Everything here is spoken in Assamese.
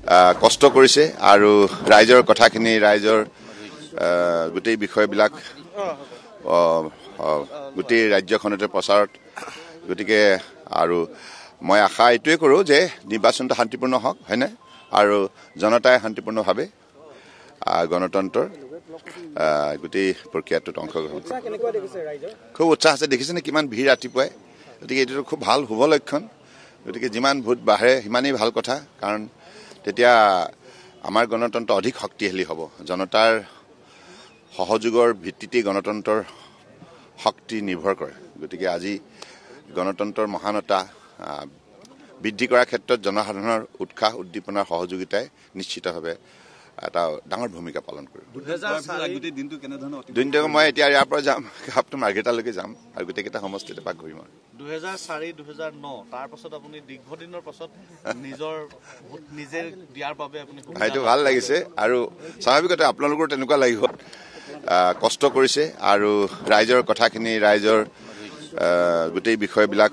কষ্ট কৰিছে আৰু ৰাইজৰ কথাখিনি ৰাইজৰ গোটেই বিষয়বিলাক গোটেই ৰাজ্যখনতে প্ৰচাৰত গতিকে আৰু মই আশা এইটোৱে কৰোঁ যে নিৰ্বাচনটো শান্তিপূৰ্ণ হওক হয়নে আৰু জনতাই শান্তিপূৰ্ণভাৱে গণতন্ত্ৰৰ গোটেই প্ৰক্ৰিয়াটোত অংশগ্ৰহণ খুব উৎসাহ আছে দেখিছেনে কিমান ভিৰ ৰাতিপুৱাই গতিকে এইটো খুব ভাল শুভ লক্ষণ গতিকে যিমান ভোট বাঢ়ে সিমানেই ভাল কথা কাৰণ তেতিয়া আমাৰ গণতন্ত্ৰ অধিক শক্তিশালী হ'ব জনতাৰ সহযোগৰ ভিত্তিতেই গণতন্ত্ৰৰ শক্তি নিৰ্ভৰ কৰে গতিকে আজি গণতন্ত্ৰৰ মহানতা বৃদ্ধি কৰাৰ ক্ষেত্ৰত জনসাধাৰণৰ উৎসাহ উদ্দীপনাৰ সহযোগিতাই নিশ্চিতভাৱে এটা ডাঙৰ ভূমিকা পালন কৰিব দিনটো মই এতিয়া ইয়াৰ পৰা যাম কাপটো মাৰ্ঘেটালৈকে যাম আৰু গোটেইকেইটা সমষ্টিত এপাক ঘূৰিম আৰু 2004-2009 তাৰ পাছত আপুনি দীৰ্ঘদিনৰ পাছত নিজৰ ভোট নিজে দিয়াৰ বাবে আপুনি সেইটো ভাল লাগিছে আৰু স্বাভাৱিকতে আপোনালোকৰ তেনেকুৱা লাগিব কষ্ট কৰিছে আৰু ৰাইজৰ কথাখিনি ৰাইজৰ গোটেই বিষয়বিলাক